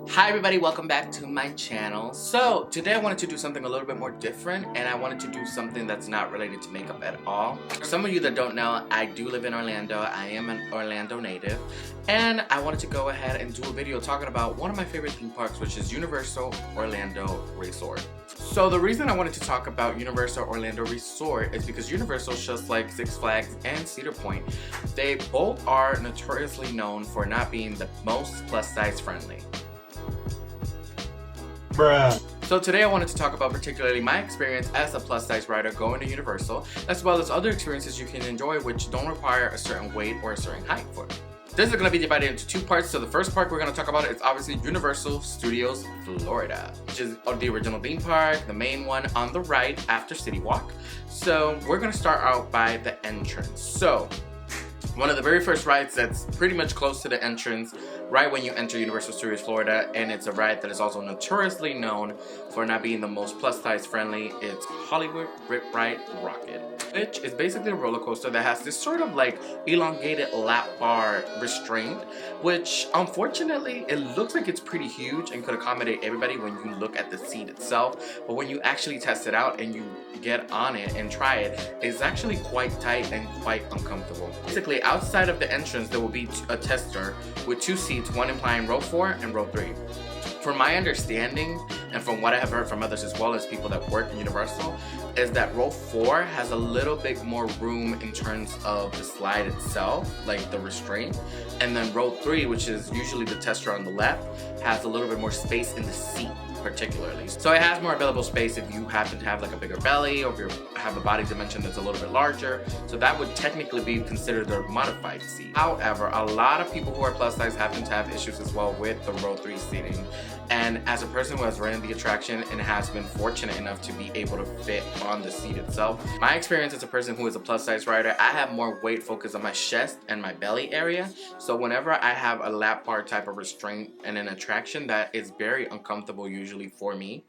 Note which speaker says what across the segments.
Speaker 1: Hi everybody, welcome back to my channel. So today I wanted to do something a little bit more different, and I wanted to do something that's not related to makeup at all. For some of you that don't know, I do live in Orlando. I am an Orlando native, and I wanted to go ahead and do a video talking about one of my favorite theme parks, which is Universal Orlando Resort. So the reason I wanted to talk about Universal Orlando Resort is because Universal, just like Six Flags and Cedar Point, they both are notoriously known for not being the most plus size friendly.
Speaker 2: Bruh.
Speaker 1: So today I wanted to talk about particularly my experience as a plus size rider going to Universal, as well as other experiences you can enjoy which don't require a certain weight or a certain height for it. This is going to be divided into two parts. So the first part we're going to talk about is obviously Universal Studios Florida, which is the original theme park, the main one on the right after City Walk. So we're going to start out by the entrance. So one of the very first rides that's pretty much close to the entrance right when you enter Universal Studios Florida, and it's a ride that is also notoriously known for not being the most plus size friendly. It's Hollywood Rip Ride Rocket, which is basically a roller coaster that has this sort of like elongated lap bar restraint, which unfortunately it looks like it's pretty huge and could accommodate everybody when you look at the seat itself, but when you actually test it out and you get on it and try it, it's actually quite tight and quite uncomfortable. Basically, outside of the entrance there will be a tester with two seats, one implying row 4 and row 3. From my understanding, and from what I have heard from others as well as people that work in Universal, is that row 4 has a little bit more room in terms of the slide itself, like the restraint, and then row 3, which is usually the tester on the left, has a little bit more space in the seat particularly. So it has more available space if you happen to have like a bigger belly, or if you have a body dimension that's a little bit larger. So that would technically be considered a modified seat. However, a lot of people who are plus size happen to have issues as well with the row 3 seating. And as a person who has ridden the attraction and has been fortunate enough to be able to fit on the seat itself, my experience as a person who is a plus size rider, I have more weight focused on my chest and my belly area. So whenever I have a lap bar type of restraint in an attraction, that is very uncomfortable usually for me.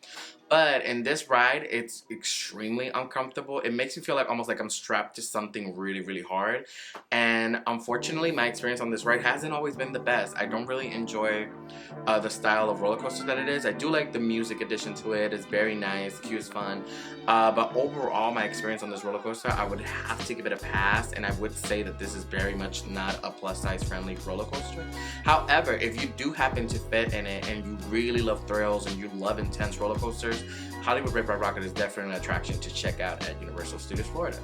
Speaker 1: But in this ride, it's extremely uncomfortable. It makes me feel like almost like I'm strapped to something really, really hard. And unfortunately, my experience on this ride hasn't always been the best. I don't really enjoy the style of roller coaster that it is. I do like the music addition to it. It's very nice, cute, fun. But overall, my experience on this roller coaster, I would have to give it a pass. And I would say that this is very much not a plus size friendly roller coaster. However, if you do happen to fit in it and you really love thrills and you love intense roller coasters, Hollywood Rip Ride Rocket is definitely an attraction to check out at Universal Studios Florida.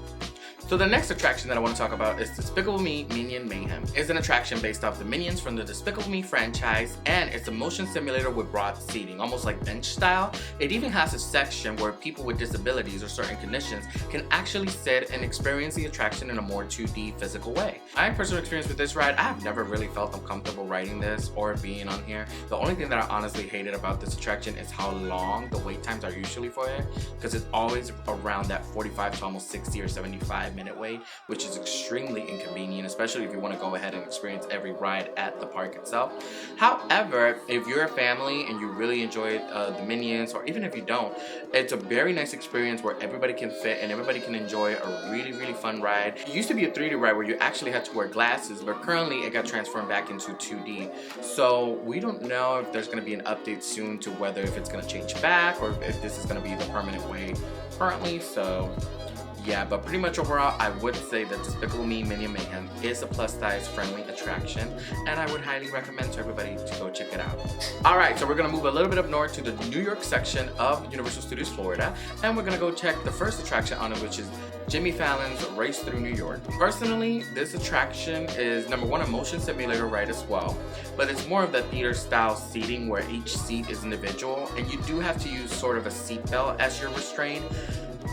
Speaker 1: So the next attraction that I want to talk about is Despicable Me Minion Mayhem. It's an attraction based off the Minions from the Despicable Me franchise, and it's a motion simulator with broad seating, almost like bench style. It even has a section where people with disabilities or certain conditions can actually sit and experience the attraction in a more 2D physical way. My personal experience with this ride, I have never really felt uncomfortable riding this or being on here. The only thing that I honestly hated about this attraction is how long the wait times are usually for it, because it's always around that 45 to almost 60 or 75-minute wait, which is extremely inconvenient, especially if you want to go ahead and experience every ride at the park itself. However, if you're a family and you really enjoy the Minions, or even if you don't, it's a very nice experience where everybody can fit and everybody can enjoy a really, really fun ride. It used to be a 3D ride where you actually had to wear glasses, but currently it got transformed back into 2D. So we don't know if there's going to be an update soon to whether if it's going to change back or if this is going to be the permanent way currently. So yeah, but pretty much overall, I would say that Despicable Me Minion Mayhem is a plus size friendly attraction, and I would highly recommend to everybody to go check it out. Alright, so we're going to move a little bit up north to the New York section of Universal Studios Florida, and we're going to go check the first attraction on it, which is Jimmy Fallon's Race Through New York. Personally, this attraction is number one, a motion simulator ride as well, but it's more of the theater style seating where each seat is individual, and you do have to use sort of a seat belt as your restraint.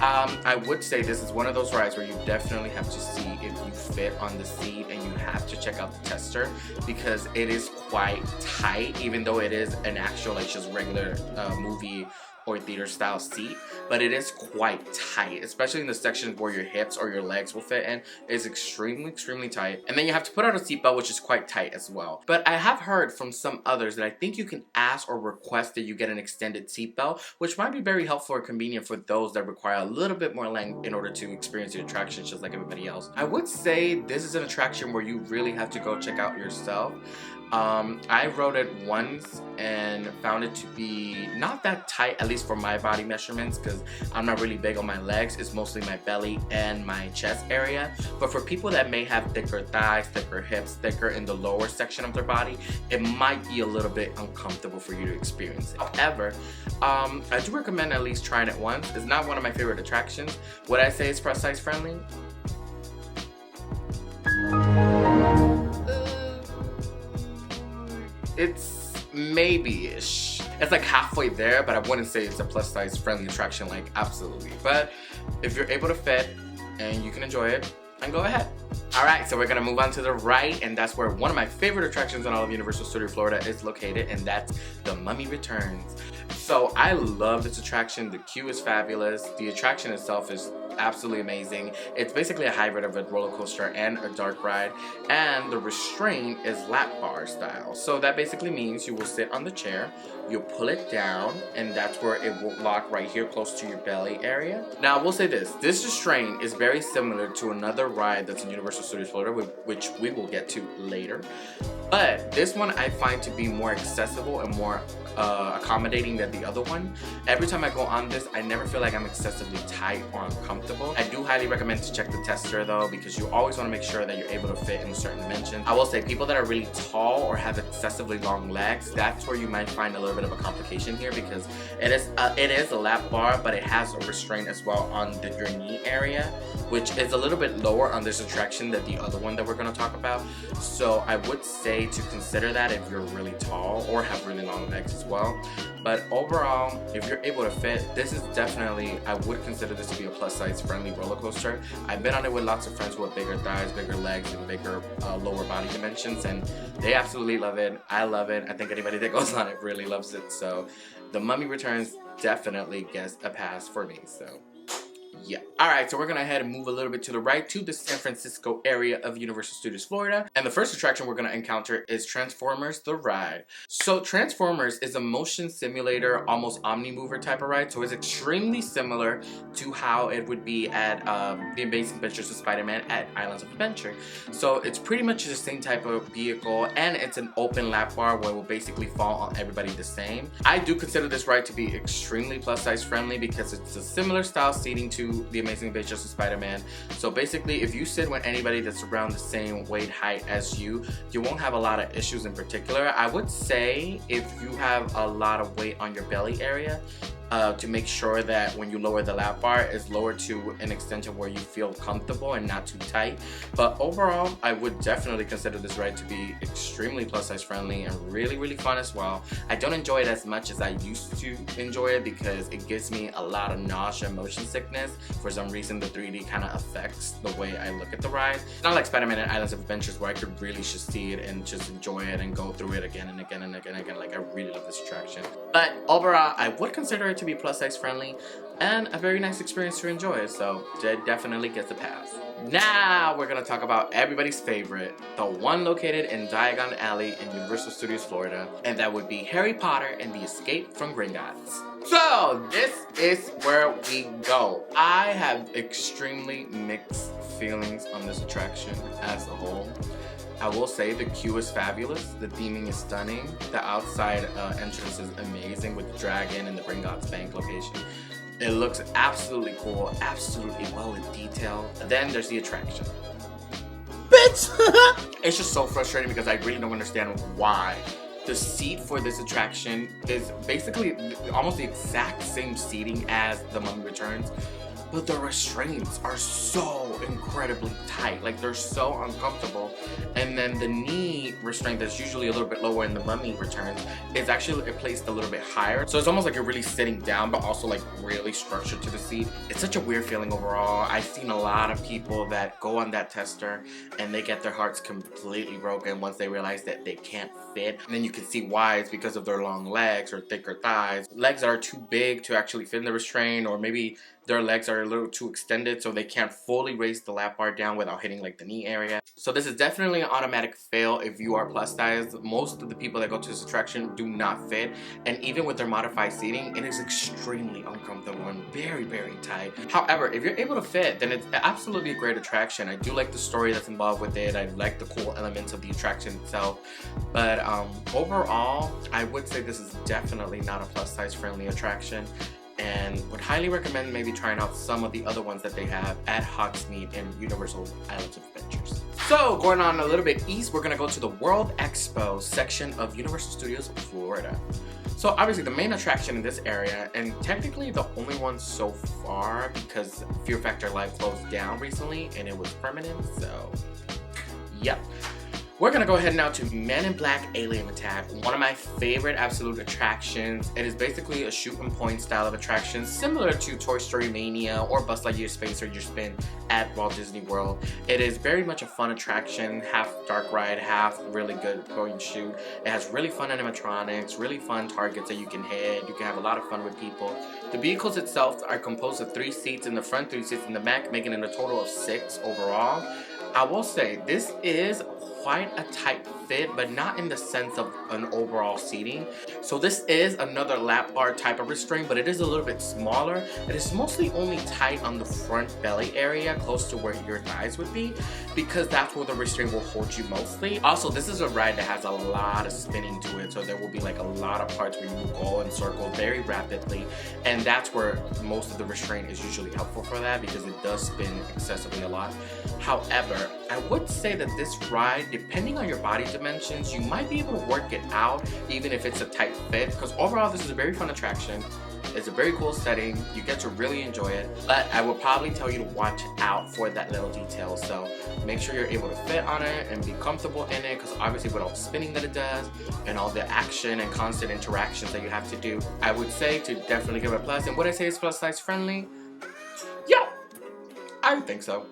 Speaker 1: I would say this is one of those rides where you definitely have to see if you fit on the seat, and you have to check out the tester because it is quite tight, even though it is an actual like just regular movie or theater style seat, but it is quite tight, especially in the section where your hips or your legs will fit in. It's extremely tight, and then you have to put on a seatbelt, which is quite tight as well. But I have heard from some others that I think you can ask or request that you get an extended seatbelt, which might be very helpful or convenient for those that require a little bit more length in order to experience the attraction just like everybody else. I would say this is an attraction where you really have to go check out yourself. I rode it once and found it to be not that tight, at least for my body measurements, because I'm not really big on my legs. It's mostly my belly and my chest area. But for people that may have thicker thighs, thicker hips, thicker in the lower section of their body, it might be a little bit uncomfortable for you to experience it. However, I do recommend at least trying it once. It's not one of my favorite attractions. Would I say it's plus size friendly? It's maybe-ish. It's like halfway there, but I wouldn't say it's a plus size friendly attraction, like absolutely. But if you're able to fit and you can enjoy it, then go ahead. Alright, so we're gonna move on to the right, and that's where one of my favorite attractions in all of Universal Studios Florida is located, and that's The Mummy Returns. So I love this attraction. The queue is fabulous. The attraction itself is absolutely amazing. It's basically a hybrid of a roller coaster and a dark ride, and the restraint is lap bar style. So that basically means you will sit on the chair, you'll pull it down, and that's where it will lock right here close to your belly area. Now I will say this restraint is very similar to another ride that's in Universal Studios Florida, which we will get to later. But this one I find to be more accessible and more accommodating than the other one. Every time I go on this, I never feel like I'm excessively tight or uncomfortable. I do highly recommend to check the tester though, because you always want to make sure that you're able to fit in a certain dimension. I will say people that are really tall or have excessively long legs, that's where you might find a little bit of a complication here, because it is a lap bar, but it has a restraint as well on your knee area, which is a little bit lower on this attraction than the other one that we're going to talk about. So I would say to consider that if you're really tall or have really long legs as well. But overall, if you're able to fit, this is definitely, I would consider this to be a plus size friendly roller coaster. I've been on it with lots of friends who have bigger thighs, bigger legs, and bigger lower body dimensions, and they absolutely love it. I love it. I think anybody that goes on it really loves it. So The Mummy Returns definitely gets a pass for me. So yeah. Alright, so we're gonna head and move a little bit to the right to the San Francisco area of Universal Studios Florida. And the first attraction we're gonna encounter is Transformers The Ride. So Transformers is a motion simulator, almost omni-mover type of ride. So it's extremely similar to how it would be at The Amazing Adventures of Spider-Man at Islands of Adventure. So it's pretty much the same type of vehicle, and it's an open lap bar where it will basically fall on everybody the same. I do consider this ride to be extremely plus size friendly because it's a similar style seating to The Amazing Adventures of Spider-Man. So basically, if you sit with anybody that's around the same weight height as you won't have a lot of issues in particular. I would say if you have a lot of weight on your belly area, to make sure that when you lower the lap bar, it's lowered to an extent where you feel comfortable and not too tight. But overall, I would definitely consider this ride to be extremely plus size friendly and really, really fun as well. I don't enjoy it as much as I used to enjoy it because it gives me a lot of nausea and motion sickness. For some reason, the 3D kind of affects the way I look at the ride. It's not like Spider-Man and Islands of Adventures where I could really just see it and just enjoy it and go through it again and again and again and again. Like, I really love this attraction. But overall, I would consider it to be plus size friendly and a very nice experience to enjoy, so it definitely gets a pass. Now we're gonna talk about everybody's favorite, the one located in Diagon Alley in Universal Studios Florida, and that would be Harry Potter and the Escape from Gringotts. So this is where we go. I have extremely mixed feelings on this attraction as a whole. I will say the queue is fabulous, the theming is stunning, the outside entrance is amazing with the dragon and the Gringotts Bank location. It looks absolutely cool, absolutely well in detail. Then there's the attraction. Bitch! It's just so frustrating because I really don't understand why. The seat for this attraction is basically almost the exact same seating as The Mummy Returns, but the restraints are so incredibly tight. Like, they're so uncomfortable. And then the knee restraint that's usually a little bit lower in The Mummy Returns is actually placed a little bit higher. So it's almost like you're really sitting down, but also like really structured to the seat. It's such a weird feeling overall. I've seen a lot of people that go on that tester and they get their hearts completely broken once they realize that they can't fit. And then you can see why. It's because of their long legs or thicker thighs. Legs that are too big to actually fit in the restraint, or maybe their legs are they're a little too extended, so they can't fully raise the lap bar down without hitting like the knee area. So this is definitely an automatic fail if you are plus size. Most of the people that go to this attraction do not fit, and even with their modified seating, it is extremely uncomfortable and very, very tight. However, if you're able to fit, then it's absolutely a great attraction. I do like the story that's involved with it. I like the cool elements of the attraction itself. But overall, I would say this is definitely not a plus size friendly attraction, and would highly recommend maybe trying out some of the other ones that they have at Hogsmeade and Universal Islands of Adventures. So going on a little bit east, we're gonna go to the World Expo section of Universal Studios Florida. So obviously the main attraction in this area, and technically the only one so far because Fear Factor Live closed down recently and it was permanent, so yep. We're gonna go ahead now to Men in Black Alien Attack, one of my favorite absolute attractions. It is basically a shoot and point style of attraction, similar to Toy Story Mania or Buzz Lightyear Space or Your Spin at Walt Disney World. It is very much a fun attraction, half dark ride, half really good point shoot. It has really fun animatronics, really fun targets that you can hit. You can have a lot of fun with people. The vehicles itself are composed of 3 seats in the front, 3 seats in the back, making it a total of 6 overall. I will say this is quite a tight fit, but not in the sense of an overall seating. So this is another lap bar type of restraint, but it is a little bit smaller. It is mostly only tight on the front belly area, close to where your thighs would be, because that's where the restraint will hold you mostly. Also, this is a ride that has a lot of spinning to it, so there will be like a lot of parts where you will go in circles very rapidly, and that's where most of the restraint is usually helpful for that, because it does spin excessively a lot. However, I would say that this ride, depending on your body dimensions, you might be able to work it out even if it's a tight fit, because overall this is a very fun attraction. It's a very cool setting. You get to really enjoy it, but I will probably tell you to watch out for that little detail. So make sure you're able to fit on it and be comfortable in it, because obviously with all the spinning that it does and all the action and constant interactions that you have to do, I would say to definitely give it a plus. And would I say it's plus size friendly? Yeah, I would think so.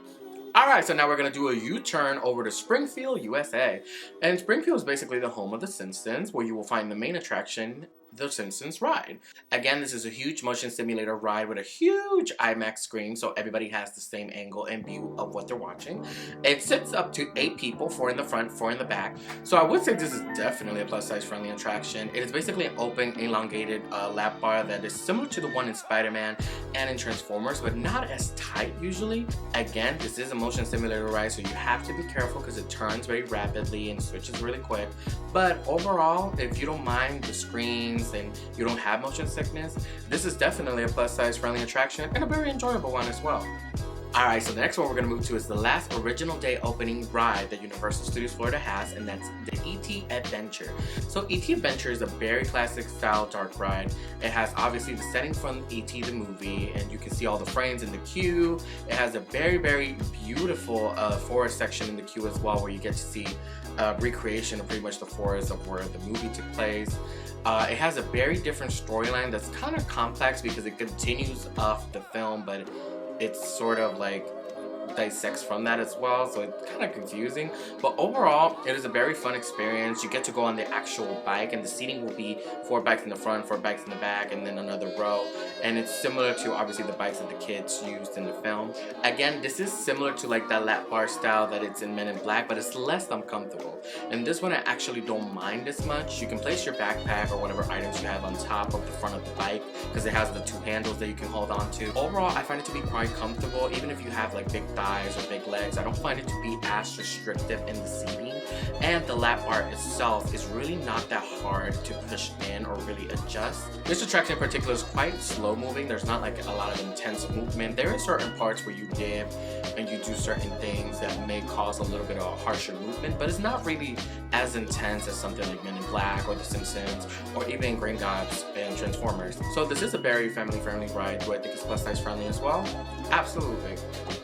Speaker 1: Alright, so now we're going to do a U-turn over to Springfield, USA. And Springfield is basically the home of The Simpsons, where you will find the main attraction, The Simpsons Ride. Again, this is a huge motion simulator ride with a huge IMAX screen, so everybody has the same angle and view of what they're watching. It sits up to 8 people, 4 in the front, 4 in the back. So I would say this is definitely a plus-size friendly attraction. It is basically an open, elongated lap bar that is similar to the one in Spider-Man and in Transformers, but not as tight usually. Again, this is a motion simulator ride, so you have to be careful because it turns very rapidly and switches really quick. But overall, if you don't mind the screens and you don't have motion sickness, this is definitely a plus size friendly attraction and a very enjoyable one as well. Alright, so the next one we're going to move to is the last original day opening ride that Universal Studios Florida has, and that's the E.T. Adventure. So E.T. Adventure is a very classic style dark ride. It has obviously the setting from E.T. the movie, and you can see all the frames in the queue. It has a very, very beautiful forest section in the queue as well, where you get to see recreation of pretty much the forest of where the movie took place. It has a very different storyline that's kind of complex because it continues off the film, but it's sort of like dissects from that as well, so it's kind of confusing. But overall, it is a very fun experience. You get to go on the actual bike, and the seating will be 4 bikes in the front, 4 bikes in the back, and then another row. And it's similar to obviously the bikes that the kids used in the film. Again, this is similar to like that lap bar style that it's in Men in Black, but it's less uncomfortable. And this one I actually don't mind as much. You can place your backpack or whatever items you have on top of the front of the bike, because it has the 2 handles that you can hold on to. Overall, I find it to be quite comfortable, even if you have like big thighs or big legs. I don't find it to be as restrictive in the seating, and the lap bar itself is really not that hard to push in or really adjust. This attraction in particular is quite slow moving. There's not like a lot of intense movement. There are certain parts where you dip and you do certain things that may cause a little bit of a harsher movement, but it's not really as intense as something like Men in Black or The Simpsons or even Gringotts and Transformers. So this is a very family-friendly ride. Do I think it's plus size friendly as well? Absolutely.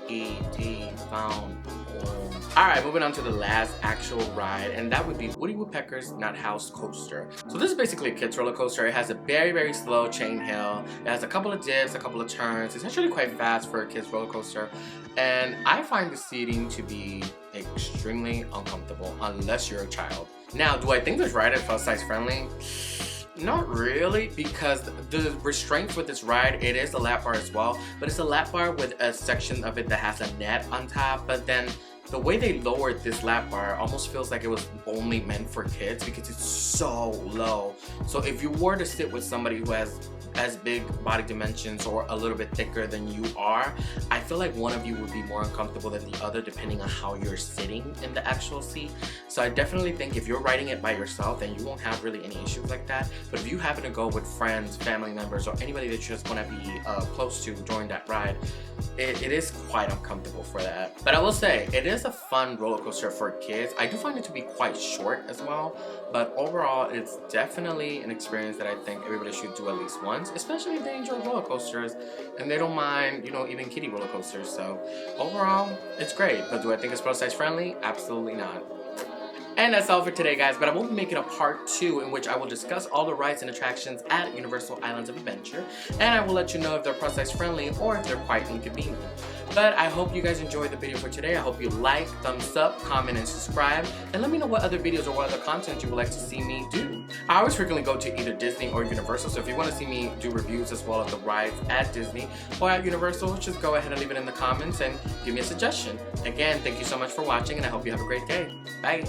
Speaker 1: E.T. found home. Alright, moving on to the last actual ride, and that would be Woody Woodpecker's Nut House Coaster. So this is basically a kid's roller coaster. It has a very, very slow chain hill. It has a couple of dips, a couple of turns. It's actually quite fast for a kid's roller coaster. And I find the seating to be extremely uncomfortable unless you're a child. Now, do I think this ride is plus size friendly? Not really, because the restraints with this ride, it is a lap bar as well, but it's a lap bar with a section of it that has a net on top. But then the way they lowered this lap bar almost feels like it was only meant for kids because it's so low. So if you were to sit with somebody who has as big body dimensions or a little bit thicker than you are, I feel like one of you would be more uncomfortable than the other depending on how you're sitting in the actual seat. So I definitely think if you're riding it by yourself, then you won't have really any issues like that. But if you happen to go with friends, family members, or anybody that you just want to be close to during that ride, it is quite uncomfortable for that. But I will say, it is a fun roller coaster for kids. I do find it to be quite short as well, but overall, it's definitely an experience that I think everybody should do at least once, especially if they enjoy roller coasters and they don't mind, you know, even kiddie roller coasters. So overall, it's great. But do I think it's plus size friendly? Absolutely not. And that's all for today, guys, but I will be making a part 2 in which I will discuss all the rides and attractions at Universal Islands of Adventure, and I will let you know if they're plus size friendly or if they're quite inconvenient. But I hope you guys enjoyed the video for today. I hope you like, thumbs up, comment, and subscribe, and let me know what other videos or what other content you would like to see me do. I always frequently go to either Disney or Universal, so if you want to see me do reviews as well as the rides at Disney or at Universal, just go ahead and leave it in the comments and give me a suggestion. Again, thank you so much for watching, and I hope you have a great day. Bye!